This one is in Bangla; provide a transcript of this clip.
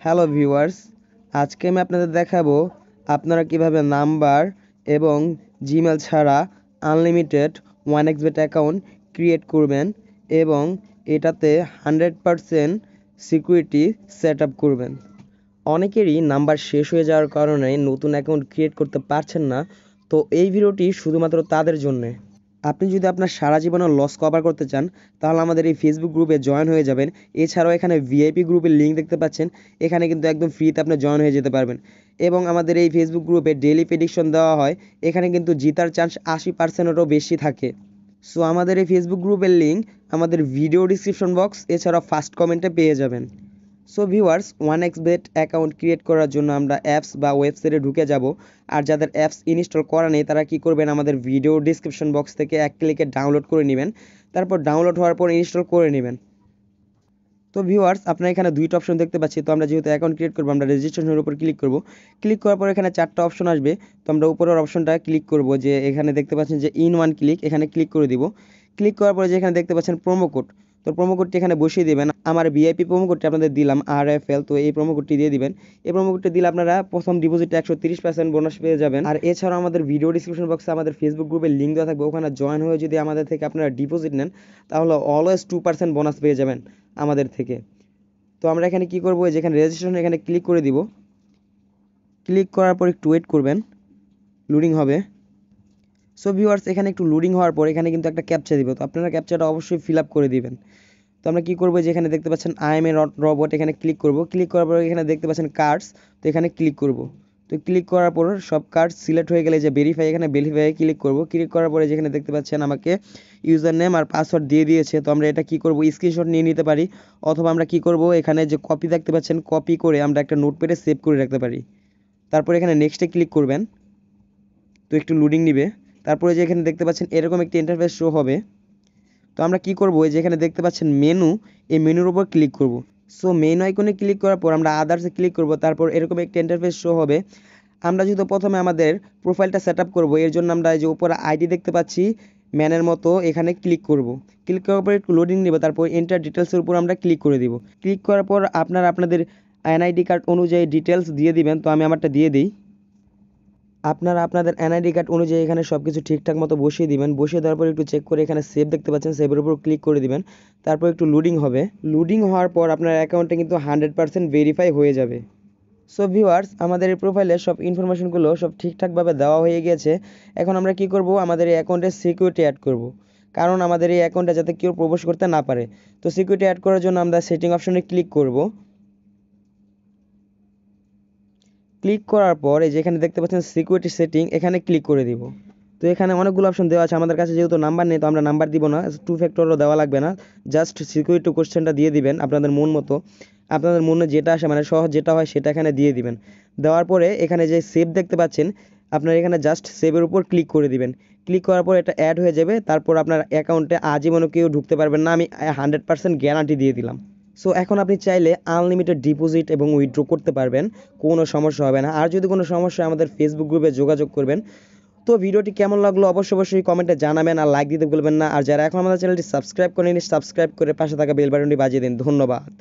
হ্যালো ভিউয়ার্স, আজকে আমি আপনাদের দেখাবো আপনারা কিভাবে নাম্বার এবং জিমেল ছাড়া আনলিমিটেড 1xBet অ্যাকাউন্ট ক্রিয়েট করবেন এবং এটাতে 100% সিকিউরিটি সেট আপ করবেন। অনেকেরই নাম্বার শেষ হয়ে যাওয়ার কারণে নতুন অ্যাকাউন্ট ক্রিয়েট করতে পারছেন না, তো এই ভিডিওটি শুধুমাত্র তাদের জন্যে। আপনি যদি আপনার সারা জীবনের লস কভার করতে চান তাহলে আমাদের এই ফেসবুক গ্রুপে জয়েন হয়ে যাবেন। এছাড়াও এখানে ভিআইপি গ্রুপের লিঙ্ক দেখতে পাচ্ছেন, এখানে কিন্তু একদম ফ্রিতে আপনি জয়েন হয়ে যেতে পারবেন এবং আমাদের এই ফেসবুক গ্রুপে ডেইলি প্রেডিকশন দেওয়া হয়। এখানে কিন্তু জিতার চান্স 80%-এরও বেশি থাকে। সো আমাদের এই ফেসবুক গ্রুপের লিঙ্ক আমাদের ভিডিও ডিসক্রিপশন বক্স এছাড়াও ফার্স্ট কমেন্টে পেয়ে যাবেন। So viewers, 1xBet account create করার জন্য আমরা অ্যাপস বা ওয়েবসাইটে ঢুকে যাব। আর যাদের অ্যাপস ইনস্টল করা নেই তারা কি করবেন, আমাদের ভিডিও ডিসক্রিপশন বক্স থেকে এক ক্লিকে ডাউনলোড করে নেবেন। তারপর ডাউনলোড হওয়ার পর ইনস্টল করে নেবেন। তো ভিউয়ার্স, আপনারা এখানে দুইটা অপশন দেখতে পাচ্ছি। তো আমরা যেহেতু অ্যাকাউন্ট ক্রিয়েট করবো, আমরা রেজিস্ট্রেশনের উপর ক্লিক করব। ক্লিক করার পর এখানে 4টা অপশন আসবে। তো আমরা উপরের অপশনটা ক্লিক করব, যে এখানে দেখতে পাচ্ছেন যে ইন ওয়ান ক্লিক, এখানে ক্লিক করে দিব। ক্লিক করার পরে যে এখানে দেখতে পাচ্ছেন প্রোমো কোড, তো প্রোমো কোডটি এখানে বসিয়ে দেবেন। আমার ভিআইপি প্রোমো কোডটি আপনাদের দিলাম RFL, তো এই প্রোমো কোডটি দিয়ে দিবেন। এই প্রোমো কোডটি দিলে আপনারা প্রথম ডিপোজিটে 130% বোনাস পেয়ে যাবেন। আর এছাড়াও আমাদের ভিডিও ডিসক্রিপশন বক্সে আমাদের ফেসবুক গ্রুপের লিঙ্ক দেওয়া থাকবে, ওখানে জয়েন হয়ে যদি আমাদের থেকে আপনারা ডিপোজিট নেন তাহলে অলওয়েজ 2% বোনাস পেয়ে যাবেন আমাদের থেকে। তো আমরা এখানে কি করব, যেখানে রেজিস্ট্রেশন এখানে ক্লিক করে দিব। ক্লিক করার পর একটু ওয়েট করবেন, লোডিং হবে। সো ভিউয়ার্স, এখানে একটু লোডিং হওয়ার পর এখানে কিন্তু একটা ক্যাপচা দিব, তো আপনারা ক্যাপচাটা অবশ্যই ফিল আপ করে দিবেন। তো আমরা কি করব, যে এখানে দেখতে পাচ্ছেন আই এম এ রবট, এখানে ক্লিক করব। ক্লিক করার পর এখানে দেখতে পাচ্ছেন কার্ডস, তো এখানে ক্লিক করব। তো ক্লিক করার পর সব কার্ড সিলেক্ট হয়ে গেলে যে ভেরিফাই, এখানে ভেরিফাই ক্লিক করব। ক্লিক করার পরে যেখানে দেখতে পাচ্ছেন আমাকে ইউজার নেম আর পাসওয়ার্ড দিয়ে দিয়েছে, তো আমরা এটা কি করব, স্ক্রিনশট নিয়ে নিতে পারি, অথবা আমরা কি করব, এখানে যে কপি দেখতে পাচ্ছেন কপি করে আমরা একটা নোটপ্যাডে সেভ করে রাখতে পারি। তারপর এখানে নেক্সটে ক্লিক করবেন। তো একটু লোডিং নিবে। তারপরে যে এখানে দেখতে পাচ্ছেন এরকম একটি ইন্টারফেস শো হবে। তো আমরা কি করব, যে এখানে দেখতে পাচ্ছেন মেনু, এই মেনুর উপর ক্লিক করব। সো মেনু আইকনে ক্লিক করার পর আমরা আদার্সে ক্লিক করব। তারপর এরকম একটা ইন্টারফেস শো হবে। আমরা যেহেতু প্রথমে আমাদের প্রোফাইলটা সেট আপ করবো, এর জন্য আমরা যে উপরে আইডি দেখতে পাচ্ছি ম্যানের মতো, এখানে ক্লিক করব। ক্লিক করার পর একটু লোডিং নেবে, তারপর এন্টার ডিটেলসের উপর আমরা ক্লিক করে দিব। ক্লিক করার পর আপনারা আপনাদের এনআইডি কার্ড অনুযায়ী ডিটেলস দিয়ে দিবেন। তো আমি আমারটা দিয়ে দিই। আপনারা আপনাদের এনআইডি কার্ড অনুযায়ী এখানে সব কিছু ঠিকঠাক মতো বসিয়ে দিবেন। বসিয়ে দেওয়ার পর একটু চেক করে এখানে সেভ দেখতে পাচ্ছেন, সেভের উপর ক্লিক করে দিবেন। তারপর একটু লোডিং হবে। লোডিং হওয়ার পর আপনার অ্যাকাউন্টে কিন্তু 100% ভেরিফাই হয়ে যাবে। সো ভিউয়ার্স, আমাদের এই প্রোফাইলে সব ইনফরমেশনগুলো সব ঠিকঠাকভাবে দেওয়া হয়ে গিয়েছে। এখন আমরা কি করব, আমাদের এই অ্যাকাউন্টে সিকিউরিটি অ্যাড করব, কারণ আমাদের এই অ্যাকাউন্টে যাতে কেউ প্রবেশ করতে না পারে। তো সিকিউরিটি অ্যাড করার জন্য আমরা সেটিং অপশনে ক্লিক করব। ক্লিক করার পর এই যেখানে দেখতে পাচ্ছেন সিকিউরিটি সেটিং, এখানে ক্লিক করে দিব। তো এখানে অনেকগুলো অপশন দেওয়া আছে, আমাদের কাছে যেহেতু নাম্বার নেই তো আমরা নাম্বার দিব না, 2 ফ্যাক্টরও দেওয়া লাগবে না। জাস্ট সিকিউরিটি কোশ্চেনটা দিয়ে দিবেন আপনাদের মন মতো, আপনাদের মনে যেটা আসে, মানে সহজ যেটা হয় সেটা এখানে দিয়ে দিবেন। দেওয়ার পরে এখানে যে সেভ দেখতে পাচ্ছেন, আপনারা এখানে জাস্ট সেভের উপর ক্লিক করে দিবেন। ক্লিক করার পর এটা অ্যাড হয়ে যাবে। তারপর আপনার অ্যাকাউন্টে আজীবনও কেউ ঢুকতে পারবেন না, আমি 100% গ্যারান্টি দিয়ে দিলাম। সো এখন আপনি চাইলে আনলিমিটেড ডিপোজিট এবং উইথড্র করতে পারবেন, কোনো সমস্যা হবে না। আর যদি কোনো সমস্যা হয় আমাদের ফেসবুক গ্রুপে যোগাযোগ করবেন। তো ভিডিওটি কেমন লাগলো অবশ্যই কমেন্টে জানাবেন, আর লাইক দিতে ভুলবেন না। আর যারা এখন আমাদের চ্যানেলটি সাবস্ক্রাইব করেনি, সাবস্ক্রাইব করে পাশে থাকা বেল বাটনটি বাজিয়ে দিন। ধন্যবাদ।